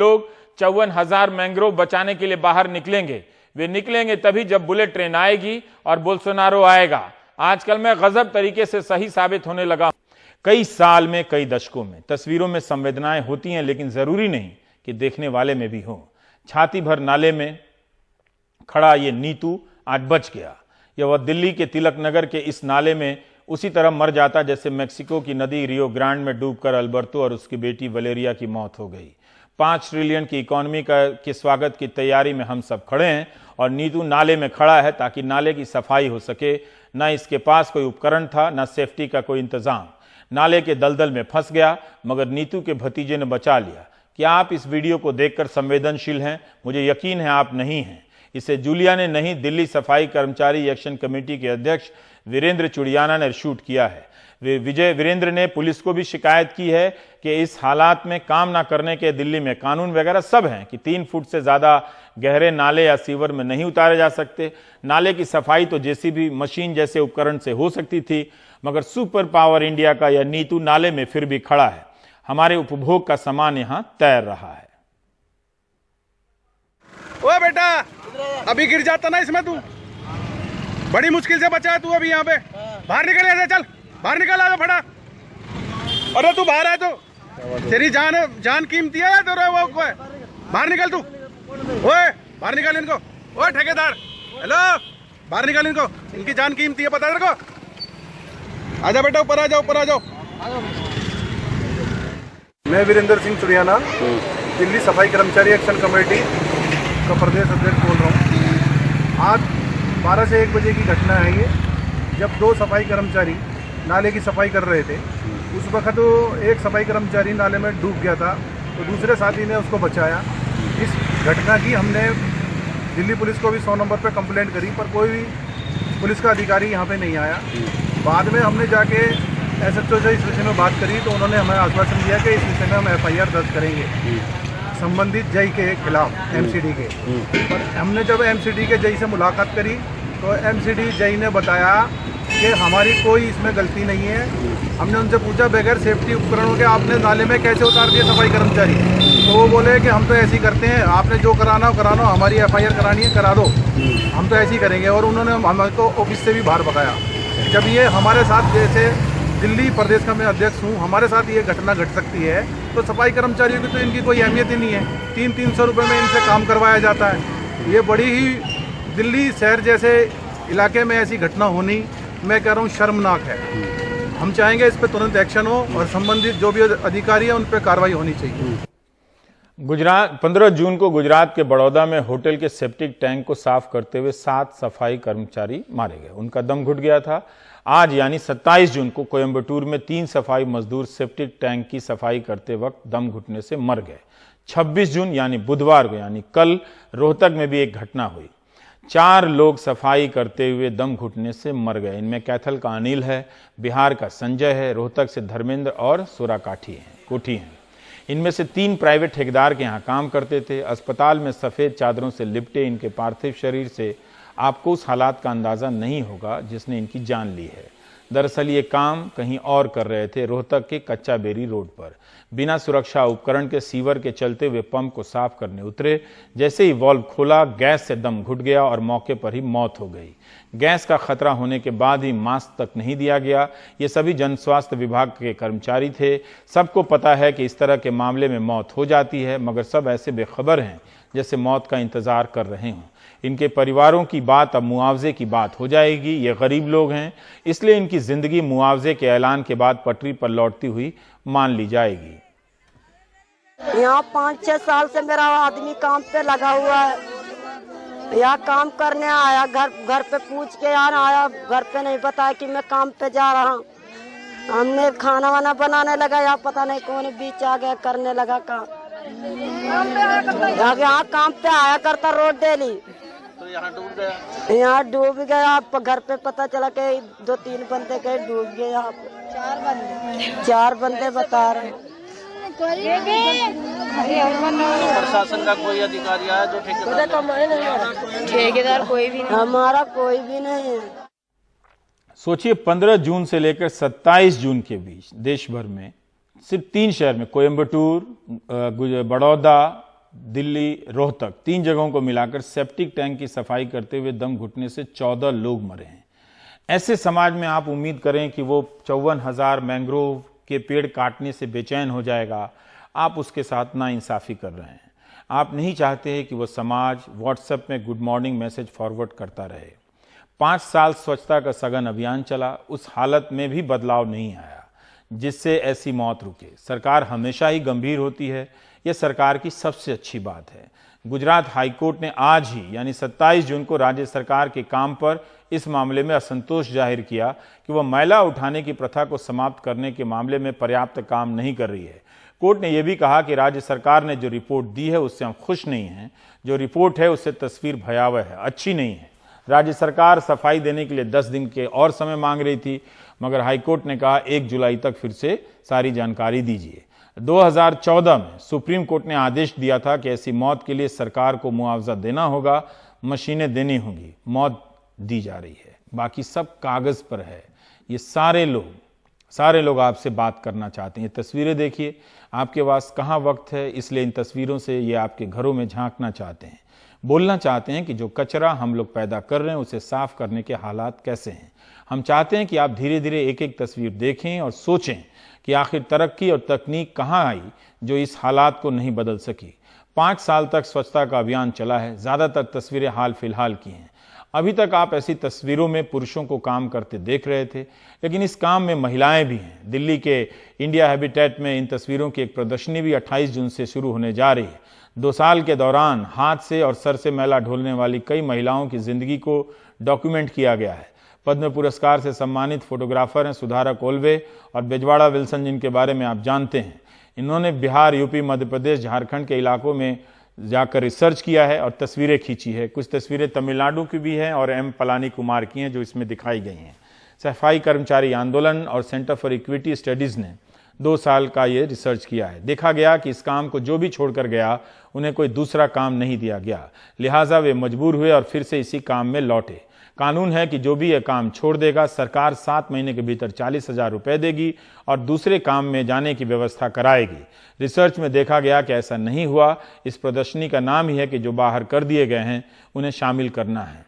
लोग 54,000 मैंग्रोव बचाने के लिए बाहर निकलेंगे। वे निकलेंगे तभी जब बुलेट ट्रेन आएगी और बोल्सोनारो आएगा। आजकल मैं गजब तरीके से सही साबित होने लगा। कई साल में, कई दशकों में तस्वीरों में संवेदनाएं होती हैं, लेकिन जरूरी नहीं कि देखने वाले में भी हो। छाती भर नाले में खड़ा ये नीतू आज बच गया। यह वह दिल्ली के तिलक नगर के इस नाले में उसी तरह मर जाता जैसे मेक्सिको की नदी रियो ग्रांड में डूबकर अल्बर्टो और उसकी बेटी वलेरिया की मौत हो गई। 5 ट्रिलियन की इकोनॉमी के स्वागत की तैयारी में हम सब खड़े हैं और नीतू नाले में खड़ा है ताकि नाले की सफाई हो सके। न इसके पास कोई उपकरण था, न सेफ्टी का कोई इंतजाम। नाले के दलदल में फंस गया, मगर नीतू के भतीजे ने बचा लिया। क्या आप इस वीडियो को देखकर संवेदनशील हैं? मुझे यकीन है आप नहीं हैं। इसे जूलिया ने नहीं, दिल्ली सफाई कर्मचारी एक्शन कमेटी के अध्यक्ष वीरेंद्र चुड़ियाना ने शूट किया है। वीरेंद्र ने पुलिस को भी शिकायत की है कि इस हालात में काम ना करने के दिल्ली में कानून वगैरह सब हैं कि 3 फुट से ज्यादा गहरे नाले या सीवर में नहीं उतारे जा सकते। नाले की सफाई तो जेसीबी मशीन जैसे उपकरण से हो सकती थी, मगर सुपर पावर इंडिया का यह नीतू नाले में फिर भी खड़ा है। हमारे उपभोग का सामान यहां तैर रहा है। ओ बेटा, अभी गिर जाता ना इसमें तू। बड़ी मुश्किल से बचा है तू अभी यहाँ पे। बाहर निकल ऐसे, चल बाहर निकल, आ फटा। अरे तू बाहर आए तो तेरी जान कीमती है तो वो बाहर निकल तू। ओए बाहर निकल इनको। ओए ठेकेदार, हेलो, बाहर निकल इनको, इनकी जान कीमती है, पता है तेरे को। आजा बेटा, ऊपर आ जाओ, ऊपर आ जाओ। मैं वीरेंद्र सिंह चुड़ियाना, दिल्ली सफाई कर्मचारी एक्शन कमेटी का प्रदेश अध्यक्ष बोल रहा हूँ। आज 12 से 1 बजे की घटना है ये, जब 2 सफाई कर्मचारी नाले की सफाई कर रहे थे। उस वक्त तो एक सफाई कर्मचारी नाले में डूब गया था, तो दूसरे साथी ने उसको बचाया। इस घटना की हमने दिल्ली पुलिस को भी 100 नंबर पर कंप्लेंट करी, पर कोई भी पुलिस का अधिकारी यहाँ पे नहीं आया। बाद में हमने जाके SHO से इस विषय में बात करी, तो उन्होंने हमें आश्वासन दिया कि इस विषय में हम FIR दर्ज करेंगे संबंधित जय के खिलाफ, MCD के। पर हमने जब MCD के जय से मुलाकात करी तो MCD जय ने बताया कि हमारी कोई इसमें गलती नहीं है। हमने उनसे पूछा बगैर सेफ्टी उपकरणों के आपने नाले में कैसे उतार दिए सफाई कर्मचारी? तो वो बोले कि हम तो ऐसे ही करते हैं, आपने जो कराना हो कराना, हमारी FIR करानी है करा दो, हम तो ऐसे ही करेंगे। और उन्होंने हमको ऑफिस से भी बाहर भगाया। जब ये हमारे साथ, जैसे दिल्ली प्रदेश का मैं अध्यक्ष हूँ, हमारे साथ ये घटना घट सकती है, तो सफाई कर्मचारियों की तो इनकी कोई अहमियत ही नहीं है। 300-300 रुपये में इनसे काम करवाया जाता है। ये बड़ी ही दिल्ली शहर जैसे इलाके में ऐसी घटना होनी, मैं कह रहा हूँ, शर्मनाक है। हम चाहेंगे इस पर तुरंत एक्शन हो और संबंधित जो भी अधिकारी है उन पर कार्रवाई होनी चाहिए। गुजरात 15 जून को गुजरात के बड़ौदा में होटल के सेप्टिक टैंक को साफ करते हुए 7 सफाई कर्मचारी मारे गए, उनका दम घुट गया था। आज यानी 27 जून को कोयंबटूर में 3 सफाई मजदूर सेप्टिक टैंक की सफाई करते वक्त दम घुटने से मर गए। 26 जून यानी बुधवार को, यानी कल, रोहतक में भी एक घटना हुई। 4 लोग सफाई करते हुए दम घुटने से मर गए। इनमें कैथल का अनिल है, बिहार का संजय है, रोहतक से धर्मेंद्र और कोठी हैं। इनमें से 3 प्राइवेट ठेकेदार के यहाँ काम करते थे। अस्पताल में सफेद चादरों से लिपटे इनके पार्थिव शरीर से आपको उस हालात का अंदाजा नहीं होगा जिसने इनकी जान ली है। दरअसल ये काम कहीं और कर रहे थे, रोहतक के कच्चा बेरी रोड पर। बिना सुरक्षा उपकरण के सीवर के चलते हुए पंप को साफ करने उतरे। जैसे ही वाल्व खोला, गैस से दम घुट गया और मौके पर ही मौत हो गई। गैस का खतरा होने के बाद ही मास्क तक नहीं दिया गया। ये सभी जन स्वास्थ्य विभाग के कर्मचारी थे। सबको पता है कि इस तरह के मामले में मौत हो जाती है, मगर सब ऐसे बेखबर हैं जैसे मौत का इंतजार कर रहे हों। इनके परिवारों की बात अब मुआवजे की बात हो जाएगी। ये गरीब लोग हैं, इसलिए इनकी जिंदगी मुआवजे के ऐलान के बाद पटरी पर लौटती हुई मान ली जाएगी। यहाँ 5-6 साल से मेरा आदमी काम पे लगा हुआ है। यहाँ काम करने आया, घर पे पूछ के यहाँ आया, घर पे नहीं बताया कि मैं काम पे जा रहा हूँ। हमने खाना वाना बनाने लगा, यहाँ पता नहीं कौन बीच आ गया, करने लगा काम। यहाँ काम पे आया करता रोज डेली, तो यहाँ डूब गया। यहाँ डूब गया। घर पे पता चला कि 2-3 बंदे गए डूब गए। यहाँ पे 4 बंदे बता रहे हैं। प्रशासन का कोई अधिकारी आया जो ठेकेदार कोई भी नहीं, हमारा कोई भी नहीं है। सोचिए, 15 जून से लेकर 27 जून के बीच देश भर में सिर्फ 3 शहर में, कोयंबटूर, बड़ौदा दिल्ली, रोहतक, 3 जगहों को मिलाकर सेप्टिक टैंक की सफाई करते हुए दम घुटने से 14 लोग मरे हैं। ऐसे समाज में आप उम्मीद करें कि वो 54,000 मैंग्रोव के पेड़ काटने से बेचैन हो जाएगा, आप उसके साथ नाइंसाफ़ी कर रहे हैं। आप नहीं चाहते कि वो समाज व्हाट्सएप में गुड मॉर्निंग मैसेज फॉरवर्ड करता रहे। 5 साल स्वच्छता का सघन अभियान चला, उस हालत में भी बदलाव नहीं आया जिससे ऐसी मौत रुके। सरकार हमेशा ही गंभीर होती है, यह सरकार की सबसे अच्छी बात है। गुजरात हाईकोर्ट ने आज ही यानी 27 जून को राज्य सरकार के काम पर इस मामले में असंतोष जाहिर किया कि वह मैला उठाने की प्रथा को समाप्त करने के मामले में पर्याप्त काम नहीं कर रही है। कोर्ट ने यह भी कहा कि राज्य सरकार ने जो रिपोर्ट दी है उससे हम खुश नहीं हैं। जो रिपोर्ट है उससे तस्वीर भयावह है, अच्छी नहीं है। राज्य सरकार सफाई देने के लिए 10 दिन के और समय मांग रही थी, मगर हाईकोर्ट ने कहा 1 जुलाई तक फिर से सारी जानकारी दीजिए। 2014 में सुप्रीम कोर्ट ने आदेश दिया था कि ऐसी मौत के लिए सरकार को मुआवजा देना होगा, मशीनें देनी होंगी। मौत दी जा रही है, बाकी सब कागज पर है। ये सारे लोग आपसे बात करना चाहते हैं। ये तस्वीरें देखिए, आपके पास कहाँ वक्त है, इसलिए इन तस्वीरों से ये आपके घरों में झांकना चाहते हैं, बोलना चाहते हैं कि जो कचरा हम लोग पैदा कर रहे हैं उसे साफ करने के हालात कैसे हैं। हम चाहते हैं कि आप धीरे धीरे एक एक तस्वीर देखें और सोचें कि आखिर तरक्की और तकनीक कहाँ आई जो इस हालात को नहीं बदल सकी। 5 साल तक स्वच्छता का अभियान चला है, ज़्यादातर तस्वीरें हाल फिलहाल की हैं। अभी तक आप ऐसी तस्वीरों में पुरुषों को काम करते देख रहे थे, लेकिन इस काम में महिलाएं भी हैं। दिल्ली के इंडिया हैबिटेट में इन तस्वीरों की एक प्रदर्शनी भी 28 जून से शुरू होने जा रही है। 2 साल के दौरान हाथ से और सर से मैला ढोलने वाली कई महिलाओं की जिंदगी को डॉक्यूमेंट किया गया है। पद्म पुरस्कार से सम्मानित फोटोग्राफर हैं सुधारक ओल्वे और बेजवाड़ा विल्सन, जिनके बारे में आप जानते हैं। इन्होंने बिहार, यूपी, मध्य प्रदेश, झारखंड के इलाकों में जाकर रिसर्च किया है और तस्वीरें खींची है। कुछ तस्वीरें तमिलनाडु की भी हैं और एम पलानी कुमार की हैं जो इसमें दिखाई गई हैं। सफाई कर्मचारी आंदोलन और सेंटर फॉर इक्विटी स्टडीज़ ने 2 साल का ये रिसर्च किया है। देखा गया कि इस काम को जो भी छोड़कर गया उन्हें कोई दूसरा काम नहीं दिया गया, लिहाजा वे मजबूर हुए और फिर से इसी काम में लौटे। कानून है कि जो भी यह काम छोड़ देगा सरकार 7 महीने के भीतर 40,000 रुपए देगी और दूसरे काम में जाने की व्यवस्था कराएगी। रिसर्च में देखा गया कि ऐसा नहीं हुआ। इस प्रदर्शनी का नाम ही है कि जो बाहर कर दिए गए हैं उन्हें शामिल करना है।